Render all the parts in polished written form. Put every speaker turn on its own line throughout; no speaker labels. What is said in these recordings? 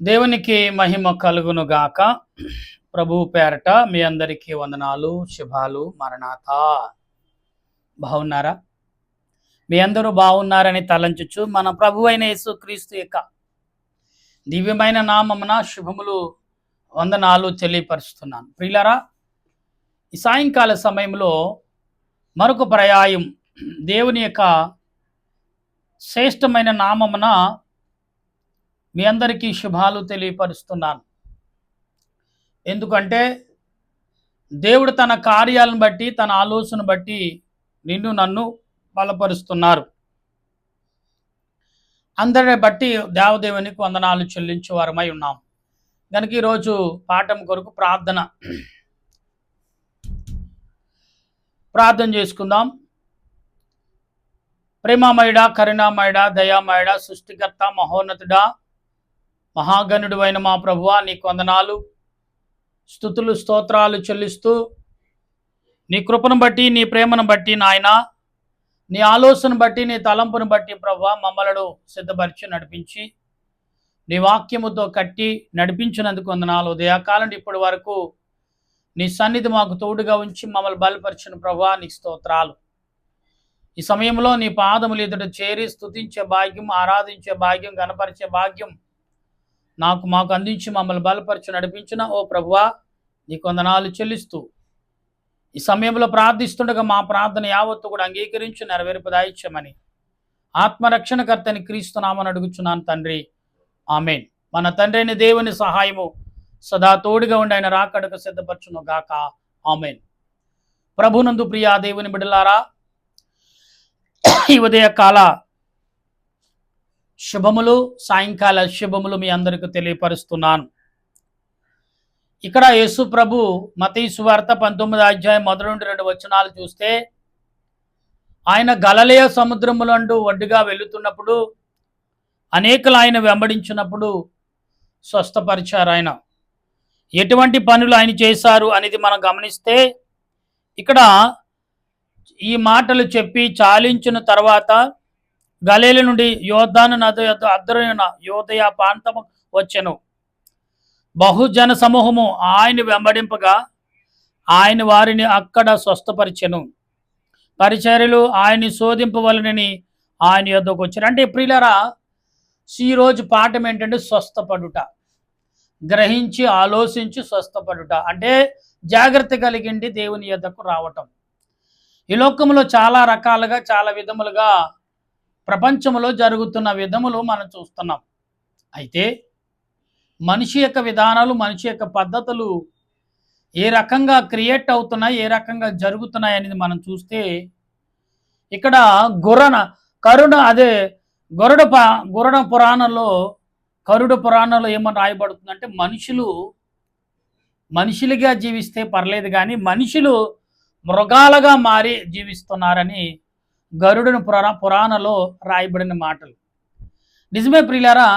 దేవునికి మహిమ కలుగును గాక. ప్రభువు పేరట మీ అందరికీ వందనాలు, శుభాలు. మరణాతా. బాగున్నారా? మీ అందరూ బాగున్నారని తలంచుచు మన ప్రభువైన యేసుక్రీస్తు యొక్క దివ్యమైన నామమున శుభములు, వందనాలు తెలియపరుస్తున్నాను. ప్రియులారా, ఈ సాయంకాల సమయంలో మరొక పర్యాయం దేవుని యొక్క శ్రేష్టమైన నామమున మీ అందరికీ శుభాలు తెలియపరుస్తున్నాను. ఎందుకంటే దేవుడు తన కార్యాలను బట్టి, తన ఆలోచన బట్టి నిన్ను నన్ను బలపరుస్తున్నారు. అందరిని బట్టి దేవదేవునికి వందనాలు చెల్లించే వారమై ఉన్నాం. కనుక ఈరోజు పాఠం కొరకు ప్రార్థన చేసుకుందాం. ప్రేమమయుడా, కరుణామయుడా, దయామయుడా, సృష్టికర్త, మహోన్నతుడా, మహాగణుడు అయిన మా ప్రభువా, నీకు వందనాలు, స్తుతులు, స్తోత్రాలు చెల్లిస్తూ నీ కృపను బట్టి, నీ ప్రేమను బట్టి నాయన, నీ ఆలోచన బట్టి, నీ తలంపును బట్టి ప్రభువా మమ్మలను సిద్ధపరిచి నడిపించి నీ వాక్యముతో కట్టి నడిపించినందుకు వందనాలు. ఉదయకాలం ఇప్పటి వరకు నీ సన్నిధి మాకు తోడుగా ఉంచి మమ్మల్ని బలపరిచిన ప్రభువా నీకు స్తోత్రాలు. ఈ సమయంలో నీ పాదములు ఎదుట చేరి స్తుతించే భాగ్యం, ఆరాధించే భాగ్యం, గణపరిచే భాగ్యం మాకు అందించి మమ్మల్ని బలపరిచి నడిపించిన ఓ ప్రభువా నీకు వందనాలు చెల్లిస్తూ ఈ సమయంలో ప్రార్థిస్తుండగా మా ప్రార్థన యావత్తు కూడా అంగీకరించి నెరవేర్పదాయిచ్చమని ఆత్మరక్షణకర్తని క్రీస్తు నామని అడుగుచున్నాను తండ్రి, ఆమేన్. మన తండ్రి అయిన దేవుని సహాయము సదా తోడుగా ఉండి ఆయన రాకడకు సిద్ధపరచును గాక, ఆమేన్. ప్రభునందు ప్రియా దేవుని బిడ్డలారా, ఈ ఉదయకాల శుభములు, సాయంకాల శుభములు మీ అందరికీ తెలియపరుస్తున్నాను. ఇక్కడ యేసు ప్రభు మత్తయి సువార్త 19వ అధ్యాయం 1-2 వచనాలు చూస్తే, ఆయన గలిలయ సముద్రములందు ఒడ్డుగా వెళుతున్నప్పుడు అనేకులు ఆయన వెంబడించినప్పుడు స్వస్థపరిచారు. ఆయన ఎటువంటి పనులు ఆయన చేశారు అనేది మనం గమనిస్తే, ఇక్కడ ఈ మాటలు చెప్పి చాలించిన తర్వాత గలిలయ నుండి యోర్దాను నది అద్దరైన యోదయ ప్రాంతము వచ్చెను. బహుజన సమూహము ఆయన వెంబడింపగా ఆయన వారిని అక్కడ స్వస్థపరిచెను. పరిచర్యలు ఆయన్ని శోధింపవలనని ఆయన యొద్దకు వచ్చారు. అంటే ప్రియులారా, ఈరోజు పాఠం ఏంటంటే స్వస్థపడుట, గ్రహించి ఆలోచించి స్వస్థపడుట అంటే జాగ్రత్త కలిగిండి దేవుని యొద్దకు రావటం. ఈ లోకంలో చాలా రకాలుగా, చాలా విధములుగా ప్రపంచంలో జరుగుతున్న విధములు మనం చూస్తున్నాం. అయితే మనిషి యొక్క విధానాలు, మనిషి యొక్క పద్ధతులు ఏ రకంగా క్రియేట్ అవుతున్నాయి, ఏ రకంగా జరుగుతున్నాయి అనేది మనం చూస్తే, ఇక్కడ గరుడ పురాణంలో ఏమని రాయబడుతుందంటే, మనుషులుగా జీవిస్తే పర్లేదు కానీ మనుషులు మృగాలుగా మారి జీవిస్తున్నారని గరుడుని పురాణంలో రాయబడిన మాటలు. నిజమే ప్రియులారా,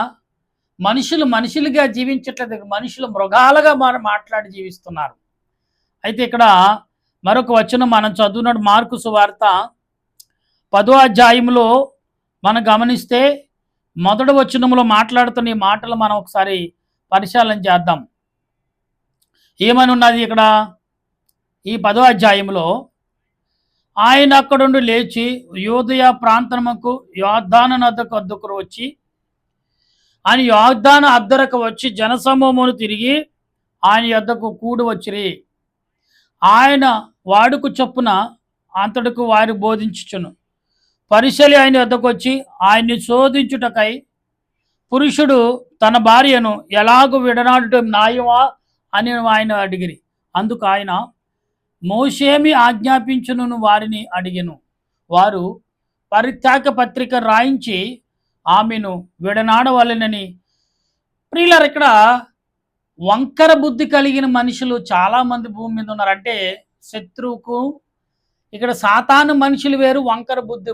మనుషులుగా జీవించట్లేదు, మనుషులు మృగాలుగా మాట్లాడి జీవిస్తున్నారు. అయితే ఇక్కడ మరొక వచనం మనం చదువునట్టు మార్కు సువార్త 10వ అధ్యాయంలో మనం గమనిస్తే, మొదటి వచనంలో మాట్లాడుతున్న ఈ మాటలు మనం ఒకసారి పరిశీలన చేద్దాం. ఏమని ఉన్నది ఇక్కడ? ఈ 10వ అధ్యాయంలో, ఆయన అక్కడుండి లేచి యోదయ ప్రాంతముకు యోర్దాను నద్దకు అద్దకు వచ్చి, ఆయన యోర్దాను అద్దరకు వచ్చి జనసమూహమును తిరిగి ఆయన యొద్దకు కూడి వచ్చిరి. ఆయన వాడుకు చొప్పున అంతటికి వారు బోధించుచును. పరిసయ్యులు ఆయన యొద్దకు వచ్చి ఆయన్ని శోధించుటకై పురుషుడు తన భార్యను ఎలాగూ విడనాడటం న్యాయమా అని ఆయన అడిగిరి. అందుకు ఆయన, మోషేమి ఆజ్ఞాపించును వారిని అడిగెను. వారు పరిత్యాగ పత్రిక రాయించి ఆమెను విడనాడవలెనని. ప్రియులారా, ఇక్కడ వంకర బుద్ధి కలిగిన మనుషులు చాలామంది భూమి మీద ఉన్నారంటే, శత్రువుకు ఇక్కడ సాతాను మనుషులు వేరు, వంకర బుద్ధి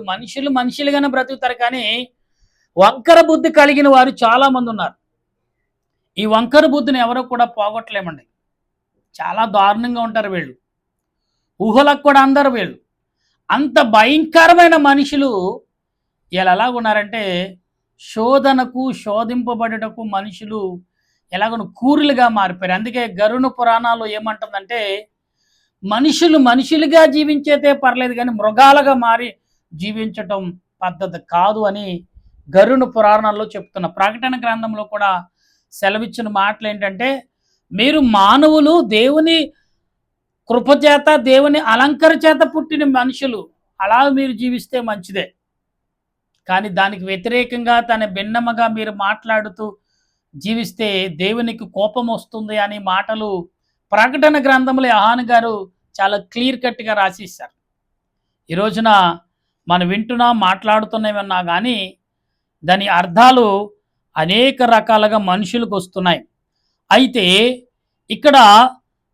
మనుషులుగానే బ్రతుకుతారు, కానీ వంకర బుద్ధి కలిగిన వారు చాలామంది ఉన్నారు. ఈ వంకర బుద్ధిని ఎవరో కూడా పోగొట్టలేమండి. చాలా దారుణంగా ఉంటారు వీళ్ళు, ఊహలకు కూడా అందరు వీళ్ళు. అంత భయంకరమైన మనుషులు వీళ్ళు ఎలాగున్నారంటే, శోధనకు, శోధింపబడుటకు మనుషులు ఎలాగో కూరులుగా మారిపోయారు. అందుకే గరుడ పురాణాలు ఏమంటుందంటే మనుషులు మనుషులుగా జీవించేదే పర్లేదు కానీ మృగాలుగా మారి జీవించటం పద్ధతి కాదు అని గరుడ పురాణాల్లో చెప్తున్న ప్రకటన గ్రంథంలో కూడా సెలవిచ్చిన మాటలు ఏంటంటే మీరు మానవులు దేవుని కృపచేత దేవుని అలంకర చేత పుట్టిన మనుషులు అలా మీరు జీవిస్తే మంచిదే. కానీ దానికి వ్యతిరేకంగా తన భిన్నముగా మీరు మాట్లాడుతూ జీవిస్తే దేవునికి కోపం వస్తుంది అనే మాటలు ప్రకటన గ్రంథంలో యోహాను గారు చాలా క్లియర్ కట్గా రాసిస్తారు. ఈ రోజున మనం వింటున్నా మాట్లాడుతున్నామన్నా కానీ దాని అర్థాలు అనేక రకాలుగా మనుషులకు వస్తున్నాయి. అయితే ఇక్కడ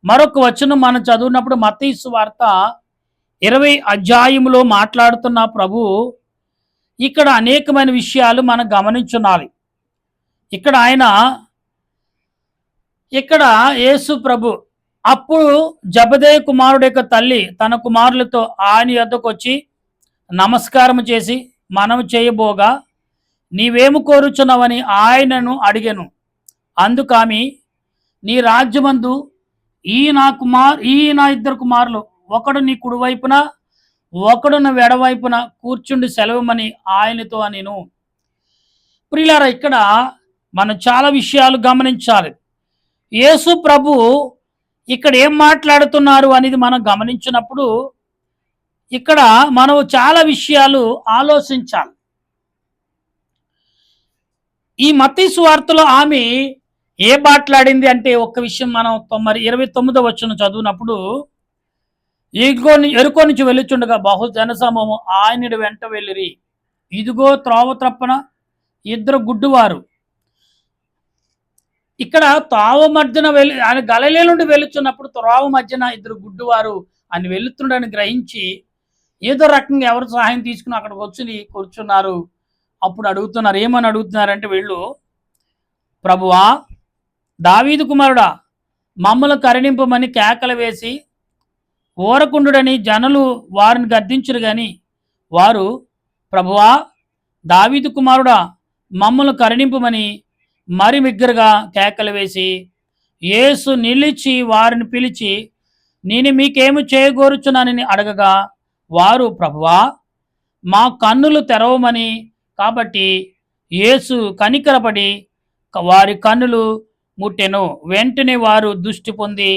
మరొక వచనం మనం చదివినప్పుడు మత్తయి సువార్త 20 అధ్యాయములో మాట్లాడుతున్న ప్రభు ఇక్కడ అనేకమైన విషయాలు మనం గమనించున్నాలి. ఇక్కడ యేసు ప్రభు అప్పుడు జబదేయ కుమారుడు యొక్క తల్లి తన కుమారులతో ఆయన యొద్దకు వచ్చి నమస్కారం చేసి మనం చేయబోగా నీవేమి కోరుచున్నావని ఆయనను అడిగాను. అందుకామె నీ రాజ్యమందు ఈ నా ఇద్దరు కుమారులు ఒకడు నీ కుడివైపున ఒకడు నా ఎడవైపున కూర్చుండి సెలవుమని ఆయనతో నేను. ప్రియులారా, ఇక్కడ మనం చాలా విషయాలు గమనించాలి. యేసు ప్రభు ఇక్కడ ఏం మాట్లాడుతున్నారు అనేది మనం గమనించినప్పుడు ఇక్కడ మనం చాలా విషయాలు ఆలోచించాలి. ఈ మత్తయి సువార్తలో ఆమె ఏం మాట్లాడింది అంటే ఒక్క విషయం మనం 29వ వచనం చదివినప్పుడు ఎరుకో నుంచి వెళ్ళుచుండగా బహు జనసమూహము ఆయన వెంట వెళ్ళిరి. ఇదిగో త్రోవ త్రప్పన ఇద్దరు గుడ్డువారు. ఇక్కడ త్రోవ మధ్యన ఆయన గలిలయ నుండి వెళ్ళుచున్నప్పుడు త్రోవ మధ్యన ఇద్దరు గుడ్డువారు అని వెళుతుండని గ్రహించి ఏదో రకంగా ఎవరు సహాయం తీసుకుని అక్కడికి వచ్చి కూర్చున్నారు. అప్పుడు అడుగుతున్నారు, ఏమని అడుగుతున్నారంటే వీళ్ళు, ప్రభువా దావీదు కుమారుడా మమ్మల్ని కరుణింపమని కేకలు వేసి ఓరకుండుడని జనులు వారిని గద్దించరు గాని వారు, ప్రభువా దావీదు కుమారుడా మమ్మల్ని కరుణింపమని మరి బిగ్గరగా కేకలు వేసి యేసు నిలిచి వారిని పిలిచి నేను మీకేమి చేయగోరుచున్నానని అడగగా వారు, ప్రభువా మా కన్నులు తెరవమని. కాబట్టి యేసు కనికరపడి వారి కన్నులు ముట్టెను. వెంటనే వారు దృష్టి పొంది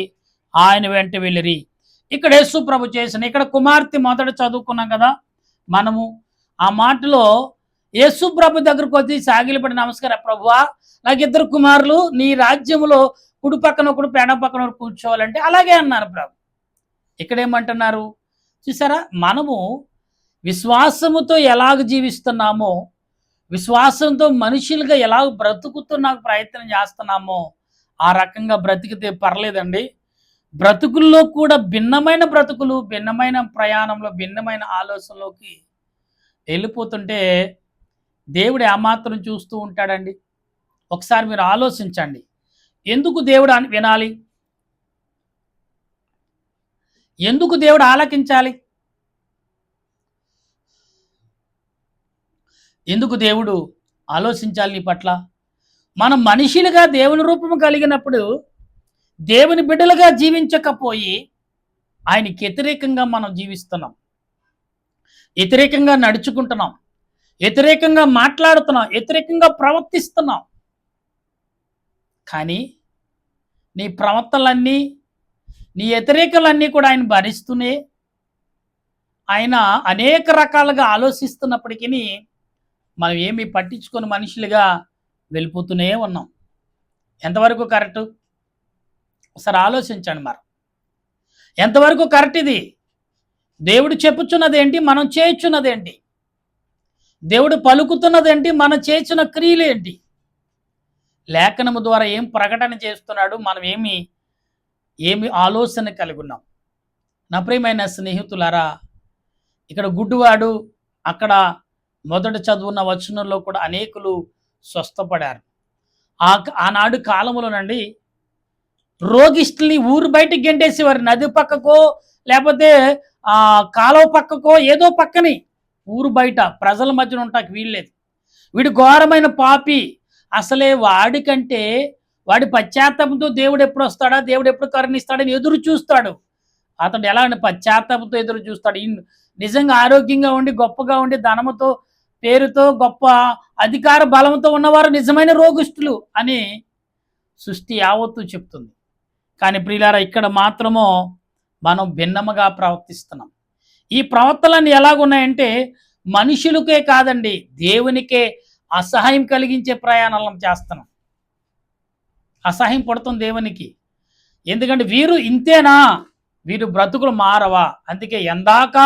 ఆయన వెంట వెళ్ళిరి. ఇక్కడ యేసు ప్రభు చేసిన ఇక్కడ కుమార్తె మొదట చదువుకున్నాం కదా మనము. ఆ మాటలో యేసు ప్రభు దగ్గరకు వచ్చి సాగిలపడి నమస్కారం, ప్రభువా నాకు ఇద్దరు కుమారులు నీ రాజ్యములో కుడి పక్కన ఒకడు పెడ పక్కన ఒకడు కూర్చోవాలంటే అలాగే అన్నారు ప్రభు. ఇక్కడేమంటున్నారు చూసారా, మనము విశ్వాసముతో ఎలాగ జీవిస్తున్నామో, విశ్వాసంతో మనుషులుగా ఎలా బ్రతుకుతున్నా ప్రయత్నం చేస్తున్నామో ఆ రకంగా బ్రతికితే పర్లేదండి. బ్రతుకుల్లో కూడా భిన్నమైన బ్రతుకులు, భిన్నమైన ప్రయాణంలో, భిన్నమైన ఆలోచనలోకి వెళ్ళిపోతుంటే దేవుడు ఏమాత్రం చూస్తూ ఉంటాడండి. ఒకసారి మీరు ఆలోచించండి, ఎందుకు దేవుడు వినాలి? ఎందుకు దేవుడు ఆలకించాలి? ఎందుకు దేవుడు ఆలోచించాలి నీ పట్ల? మనం మనుషులుగా దేవుని రూపము కలిగినప్పుడు దేవుని బిడ్డలుగా జీవించకపోయి ఆయనకి వ్యతిరేకంగా మనం జీవిస్తున్నాం, వ్యతిరేకంగా నడుచుకుంటున్నాం, వ్యతిరేకంగా మాట్లాడుతున్నాం, వ్యతిరేకంగా ప్రవర్తిస్తున్నాం. కానీ నీ ప్రవర్తనలన్నీ, నీ వ్యతిరేకలన్నీ కూడా ఆయన భరిస్తూనే ఆయన అనేక రకాలుగా ఆలోచిస్తున్నప్పటికీ మనం ఏమీ పట్టించుకొని మనుషులుగా వెళ్ళిపోతూనే ఉన్నాం. ఎంతవరకు కరెక్టు? ఒకసారి ఆలోచించండి. మరి ఎంతవరకు కరెక్ట్ ఇది? దేవుడు చెప్పుచున్నదేంటి, మనం చేయుచున్నదేంటి? దేవుడు పలుకుతున్నదేంటి, మనం చేసిన క్రియలేంటి? లేఖనము ద్వారా ఏం ప్రకటన చేస్తున్నాడు, మనం ఏమి ఆలోచన కలిగి ఉన్నాం? నా ప్రియమైన స్నేహితులారా, ఇక్కడ గుడ్డివాడు, అక్కడ మొదట చదువున్న వచనంలో కూడా అనేకులు స్వస్థపడారు. ఆనాడు కాలములోనండి రోగిష్టుల్ని ఊరు బయటికి గెంటేసేవారు. నది పక్కకో లేకపోతే కాలువ పక్కకో ఏదో పక్కని, ఊరు బయట ప్రజల మధ్యన ఉంటాకి వీల్లేదు. వీడు ఘోరమైన పాపి. అసలే వాడికంటే వాడి పశ్చాత్తాపంతో దేవుడు ఎప్పుడు వస్తాడా, దేవుడు ఎప్పుడు కరుణిస్తాడని ఎదురు చూస్తాడు. అతడు ఎలా అంటే పశ్చాత్తాపంతో ఎదురు చూస్తాడు. నిజంగా ఆరోగ్యంగా ఉండి, గొప్పగా ఉండి, ధనముతో, పేరుతో, గొప్ప అధికార బలంతో ఉన్నవారు నిజమైన రోగిష్ఠులు అని సృష్టి యావత్తు చెప్తుంది. కానీ ప్రియులారా, ఇక్కడ మాత్రమో మనం భిన్నముగా ప్రవర్తిస్తున్నాం. ఈ ప్రవర్తనలు ఎలాగున్నాయంటే మనుషులకే కాదండి, దేవునికే అసహాయం కలిగించే ప్రయాణాలను చేస్తున్నాం. అసహాయం పడుతుంది దేవునికి. ఎందుకంటే వీరు ఇంతేనా, వీరు బ్రతుకులు మారవా? అందుకే ఎందాక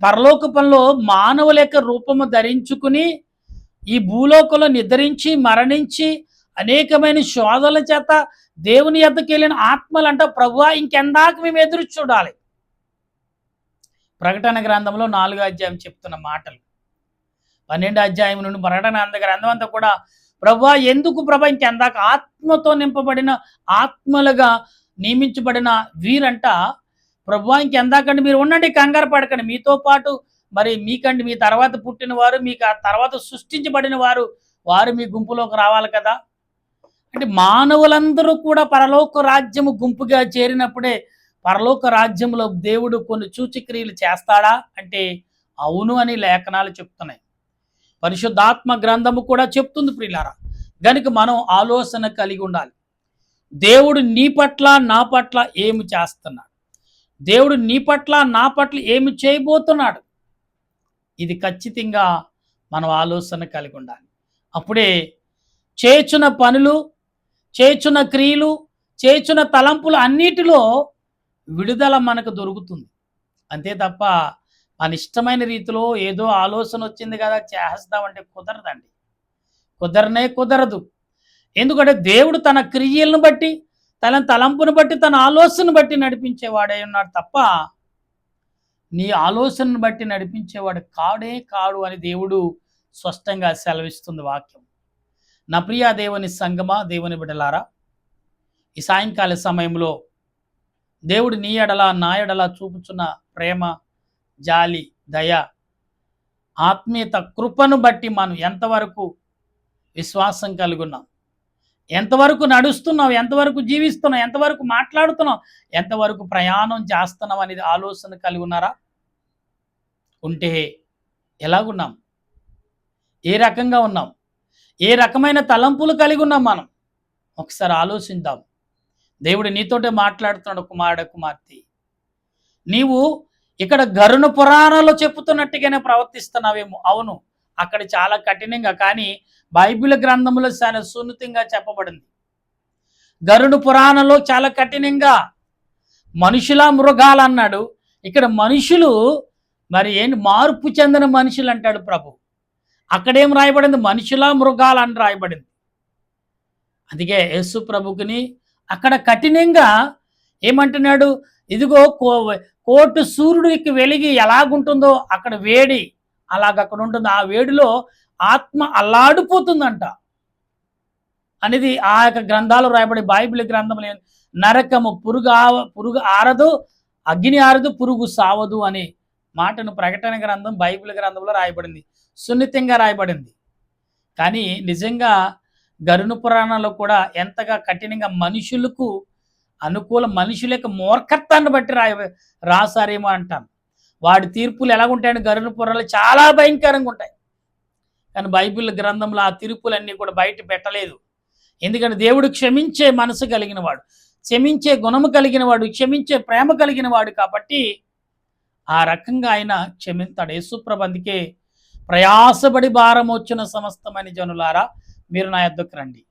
పరలోక పనిలో మానవుల యొక్క రూపము ధరించుకుని ఈ భూలోకంలో నిద్రించి మరణించి అనేకమైన శోధనల చేత దేవుని యొద్దకు వెళ్ళిన ఆత్మలంట, ప్రభువా ఇంకెందాక మేము ఎదురు చూడాలి. ప్రకటన గ్రంథంలో 4వ అధ్యాయం చెప్తున్న మాటలు. 12వ అధ్యాయం నుండి ప్రకటన గ్రంథం అంతా కూడా ప్రభువా ఎందుకు ప్రభా ఇంకెందాక ఆత్మతో నింపబడిన ఆత్మలుగా నియమించబడిన వీరంట, ప్రభువా ఇంకెందాకండి మీరు ఉండండి, కంగారు పడకండి, మీతో పాటు మరి మీకండి మీ తర్వాత పుట్టిన వారు, మీకు ఆ తర్వాత సృష్టించబడిన వారు మీ గుంపులోకి రావాలి కదా. అంటే మానవులందరూ కూడా పరలోక రాజ్యము గుంపుగా చేరినప్పుడే పరలోక రాజ్యంలో దేవుడు కొన్ని సూచక్రియలు చేస్తాడా అంటే అవును అని లేఖనాలు చెప్తున్నాయి. పరిశుద్ధాత్మ గ్రంథము కూడా చెప్తుంది ప్రియులారా. గనుక మనం ఆలోచన కలిగి ఉండాలి. దేవుడు నీ పట్ల నా పట్ల ఏమి చేస్తున్నాడు, దేవుడు నీ పట్ల నా పట్ల ఏమి చేయబోతున్నాడు, ఇది ఖచ్చితంగా మనం ఆలోచన కలిగి ఉండాలి. అప్పుడే చేయుచున్న పనులు, చేయుచున్న క్రియలు, చేయుచున్న తలంపులు అన్నిటిలో విడుదల మనకు దొరుకుతుంది. అంతే తప్ప మన ఇష్టమైన రీతిలో ఏదో ఆలోచన వచ్చింది కదా చేస్తామంటే కుదరదండి, కుదరదు. ఎందుకంటే దేవుడు తన క్రియలను బట్టి, తన తలంపును బట్టి, తన ఆలోచనను బట్టి నడిపించేవాడే ఉన్నాడు తప్ప నీ ఆలోచనను బట్టి నడిపించేవాడు కాడు అని దేవుడు స్పష్టంగా సెలవిస్తుంది వాక్యం. నా ప్రియ దేవుని సంగమా, దేవుని బిడ్డలారా, ఈ సాయంకాల సమయంలో దేవుడు నీ ఎడల నా ఎడల చూపుచున్న ప్రేమ, జాలి, దయ, ఆత్మీయత, కృపను బట్టి మనం ఎంతవరకు విశ్వాసం కలిగి ఉన్నాం, ఎంతవరకు నడుస్తున్నాం, ఎంతవరకు జీవిస్తున్నాం, ఎంతవరకు మాట్లాడుతున్నాం, ఎంతవరకు ప్రయాణం చేస్తున్నాం అనేది ఆలోచన కలిగి ఉన్నారా? ఉంటే ఎలాగున్నాం, ఏ రకంగా ఉన్నాం, ఏ రకమైన తలంపులు కలిగి ఉన్నాం మనం ఒకసారి ఆలోచిద్దాం. దేవుడు నీతోటే మాట్లాడుతున్నాడు, కుమారుడు, కుమార్తె, నీవు ఇక్కడ గరుణ పురాణాల్లో చెప్పుతున్నట్టుగానే ప్రవర్తిస్తున్నావేమో. అవును, అక్కడ చాలా కఠినంగా, కానీ బైబిల్ గ్రంథంలో చాలా సున్నితంగా చెప్పబడింది. గరుడ పురాణంలో చాలా కఠినంగా మనుషుల మృగాలు అన్నాడు, ఇక్కడ మనుషులు మరి ఏంటి మార్పు చెందిన మనుషులు అంటాడు ప్రభు. అక్కడేం రాయబడింది, మనుషుల మృగాలు అని రాయబడింది. అందుకే యేసు ప్రభుకుని అక్కడ కఠినంగా ఏమంటున్నాడు, ఇదిగో కోటు సూర్యుడికి వెలిగి ఎలాగుంటుందో అక్కడ వేడి అక్కడ ఉంటుంది, ఆ వేడిలో ఆత్మ అల్లాడిపోతుందంట అనేది ఆ యొక్క గ్రంథాలు రాయబడి. బైబిల్ గ్రంథంలో నరకము పురుగు ఆరదు, అగ్ని ఆరదు, పురుగు సావదు అనే మాటను ప్రకటన గ్రంథం బైబిల్ గ్రంథంలో రాయబడింది, సున్నితంగా రాయబడింది. కానీ నిజంగా గరుణ పురాణంలో కూడా ఎంతగా కఠినంగా మనుషులకు అనుకూల, మనుషుల యొక్క మూర్ఖత్వాన్ని బట్టి రాసారేమో అంటాను. వాడి తీర్పులు ఎలాగుంటాయని గరుణ పురాణాలు చాలా భయంకరంగా ఉంటాయి. కానీ బైబిల్ గ్రంథంలో ఆ తీర్పులన్నీ కూడా బయట పెట్టలేదు. ఎందుకంటే దేవుడు క్షమించే మనసు కలిగిన వాడు, క్షమించే గుణము కలిగిన వాడు, క్షమించే ప్రేమ కలిగిన వాడు కాబట్టి ఆ రకంగా ఆయన క్షమిస్తాడు. యేసుప్రభు అందుకే ప్రయాసపడి భారం వచ్చిన సమస్తమైన జనులారా మీరు నా యొద్దకు రండి,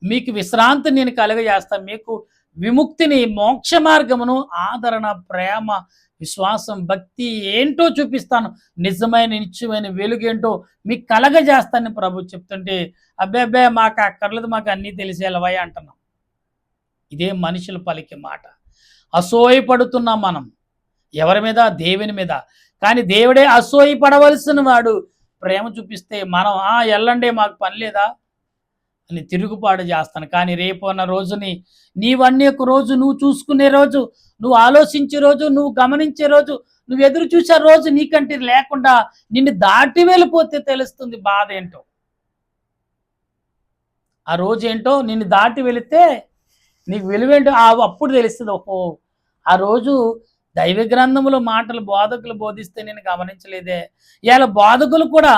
మీకు విశ్రాంతి నేను కలుగజేస్తాను, మీకు విముక్తిని, మోక్ష మార్గమును, ఆదరణ, ప్రేమ, విశ్వాసం, భక్తి ఏంటో చూపిస్తాను, నిజమైన నిత్యమైన వెలుగేంటో మీకు కలగజేస్తానని ప్రభు చెప్తుంటే అబ్బే మాకు అక్కర్లేదు, మాకు అన్నీ తెలిసేలవయ్య అంటున్నాం. ఇదే మనుషులు పలికే మాట. అసూయపడుతున్నాం మనం ఎవరి మీద, దేవుని మీద. కానీ దేవుడే అసూయపడవలసిన వాడు. ప్రేమ చూపిస్తే మనం ఎల్లండే మాకు పని లేదా అని తిరుగుబాటు చేస్తాను. కానీ రేపు అన్న రోజుని, నీవన్నీ ఒక రోజు, నువ్వు చూసుకునే రోజు, నువ్వు ఆలోచించే రోజు, నువ్వు గమనించే రోజు, నువ్వు ఎదురు చూసే రోజు నీకంటే లేకుండా నిన్ను దాటి వెళ్ళిపోతే తెలుస్తుంది బాధ ఏంటో. ఆ రోజు ఏంటో నిన్ను దాటి వెళితే నీకు విలువేంటో అప్పుడు తెలుస్తుంది. ఓహో, ఆ రోజు దైవ గ్రంథములో మాటలు బోధకులు బోధిస్తే నేను గమనించలేదే. ఇవాళ బోధకులు కూడా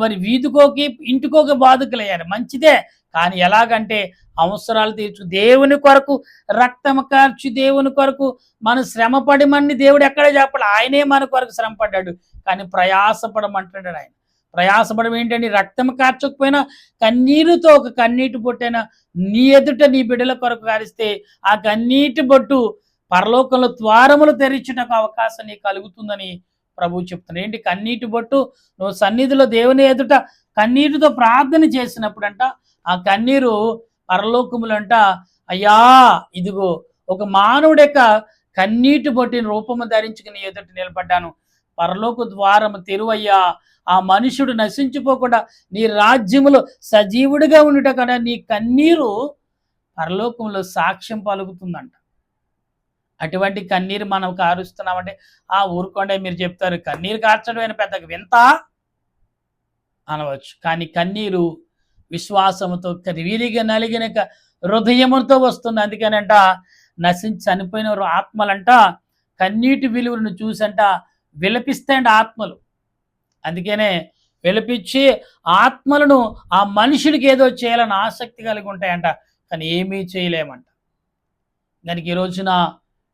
మరి వీధికోకి ఇంటికోకి బోధకులు అయ్యారు, మంచిదే. కానీ ఎలాగంటే అవసరాలు తీర్చు దేవుని కొరకు రక్తము కార్చి దేవుని కొరకు మనం శ్రమ పడమని దేవుడు ఎక్కడ చెప్పాలి, ఆయనే మన కొరకు శ్రమ పడ్డాడు. కానీ ప్రయాసపడమంటున్నాడు ఆయన. ప్రయాసపడం ఏంటండి? రక్తం కార్చకపోయినా కన్నీరుతో ఒక కన్నీటి బొట్టైనా నీ ఎదుట నీ బిడ్డల కొరకు కారిస్తే ఆ కన్నీటి బొట్టు పరలోకంలో ద్వారములు తెరిచుటకు అవకాశం నీకు కలుగుతుందని ప్రభువు చెప్తున్నాడు. ఏంటి కన్నీటి బొట్టు? నువ్వు సన్నిధిలో దేవుని ఎదుట కన్నీటితో ప్రార్థన చేసినప్పుడంట ఆ కన్నీరు పరలోకములంట, అయ్యా ఇదిగో ఒక మానవుడి యొక్క కన్నీటి బొట్టిని రూపము ధరించుకుని ఎదుట నిలబడ్డాను, పరలోక ద్వారము తెరువయ్యా, ఆ మనుషుడు నశించిపోకుండా నీ రాజ్యములో సజీవుడిగా ఉండుట కదా నీ కన్నీరు పరలోకంలో సాక్ష్యం పలుకుతుందంట. అటువంటి కన్నీరు మనం కారుస్తున్నామంటే ఊరుకోండి మీరు చెప్తారు, కన్నీరు కార్చడం అయిన పెద్ద వింత అనవచ్చు. కానీ కన్నీరు విశ్వాసముతో విరిగి నలిగిన హృదయముతో వస్తుంది. అందుకనంట చనిపోయిన ఆత్మలంట కన్నీటి విలువలను చూసంట విలపిస్తాయంట ఆత్మలు. అందుకనే విలపించి ఆత్మలను ఆ మనుషుడికి ఏదో చేయాలని ఆసక్తి కలిగి ఉంటాయంట, కానీ ఏమీ చేయలేమంట. దానికి ఈ రోజున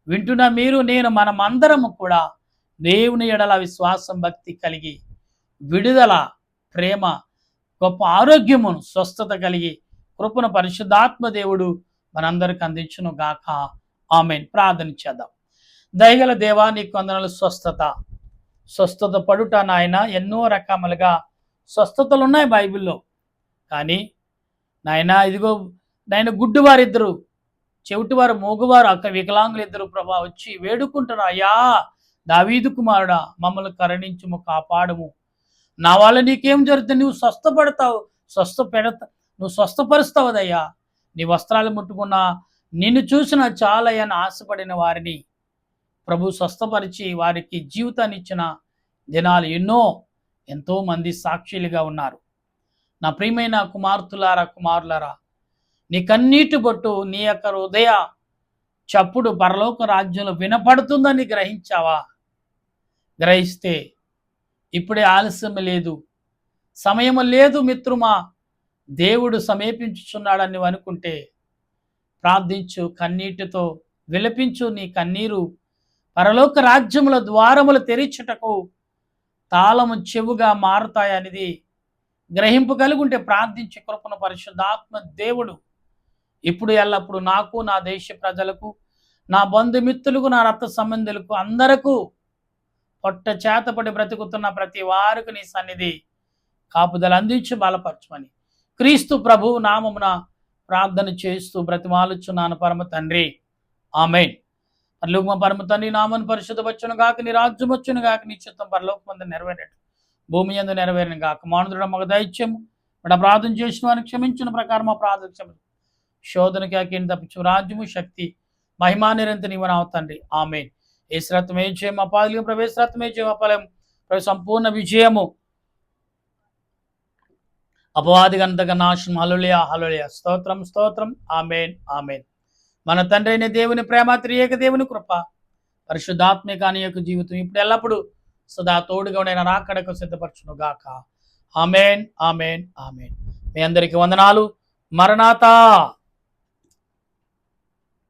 వింటున్న మీరు నేను మనమందరము కూడా దేవుని ఎడల విశ్వాసం భక్తి కలిగి విడుదల ప్రేమ గొప్ప ఆరోగ్యమును స్వస్థత కలిగి కృపను పరిశుద్ధాత్మ దేవుడు మనందరికి అందించును గాక. ఆమేన్. ప్రార్థన చేద్దాం. దయగల దేవా నీకు వందనాలు. స్వస్థత పడుట నాయన ఎన్నో రకములుగా స్వస్థతలు ఉన్నాయి బైబిల్లో. కానీ నాయన ఇదిగో నాయన గుడ్డివారిద్దరు, చెవిటివారు, మూగువారు, వికలాంగులు ఇద్దరు ప్రభా వచ్చి వేడుకుంటారు, అయ్యా దావీదు కుమారుడా మమ్మల్ని కరుణించుము, కాపాడుము, నా వల్ల నీకేం జరుగుతుంది, నువ్వు స్వస్థపడతావు, నువ్వు స్వస్థపరుస్తావదయ్యా, నీ వస్త్రాలు ముట్టుకున్నా నిన్ను చూసిన చాలయ్యని ఆశపడిన వారిని ప్రభు స్వస్థపరిచి వారికి జీవితాన్ని ఇచ్చిన దినాలు ఎంతో మంది సాక్షులుగా ఉన్నారు. నా ప్రియమైన కుమారులారా నీ కన్నీటి బొట్టు నీ యొక్క హృదయ చప్పుడు పరలోక రాజ్యంలో వినపడుతుందని గ్రహించావా? గ్రహిస్తే ఇప్పుడే ఆలస్యం లేదు, సమయం లేదు మిత్రుమా, దేవుడు సమీపించుచున్నాడని నువ్వు అనుకుంటే ప్రార్థించు, కన్నీటితో విలపించు. నీ కన్నీరు పరలోక రాజ్యముల ద్వారములు తెరిచుటకు తాళము చెవుగా మారుతాయనేది గ్రహింపు కలిగి ఉంటే ప్రార్థించి కృపను పరిశుద్ధాత్మ దేవుడు ఇప్పుడు ఎల్లప్పుడు నాకు, నా దేశ ప్రజలకు, నా బంధుమిత్రులకు, నా రక్త సంబంధులకు అందరకు పొట్ట చేతపడి బ్రతుకుతున్న ప్రతి వారికి నీ సన్నిధి కాపుదలు అందించి బలపరచమని క్రీస్తు ప్రభువు నామమున ప్రార్థన చేస్తూ బ్రతిమాలుచున్నాను పరమ తండ్రి. ఆమేన్. పరలోకమ పరమ తండ్రి నామను పరిశుద్ధపరచును గాక, నీ రాజ్యం వచ్చును గాక, నీ చిత్తం పరలోకమందు నెరవేరేటు భూమి యందు నెరవేరును గాక. మానవుడు మగ దైత్యము మన ప్రార్థన చేసిన వారిని క్షమించిన ప్రకారం మా ప్రార్థన క్షమించు, శోధనకి అకేం తప్పించు, రాజ్యము శక్తి మహిమా నిరంతరం నీవు నావు తండ్రి. ఆమేన్. ఏసురత్నమే జయం, అపాదిగా ప్రవేశరత్నమే జయం, అపలయం సంపూర్ణ విజయము, అపవాది గంతక నాశనం. హల్లెలూయా హల్లెలూయా. స్తోత్రం స్తోత్రం. ఆమేన్ ఆమేన్. మన తండ్రి అయిన దేవుని ప్రేమ, త్రియేక దేవుని కృప, పరిశుద్ధాత్మిక నీ యొక్క జీవితం ఇప్పుడు ఎల్లప్పుడు సదా తోడుగా ఉండిన రాకడకు సిద్ధపరచును గాక. ఆమేన్ ఆమేన్ ఆమేన్. మీ అందరికీ వందనాలు. మరణాతా.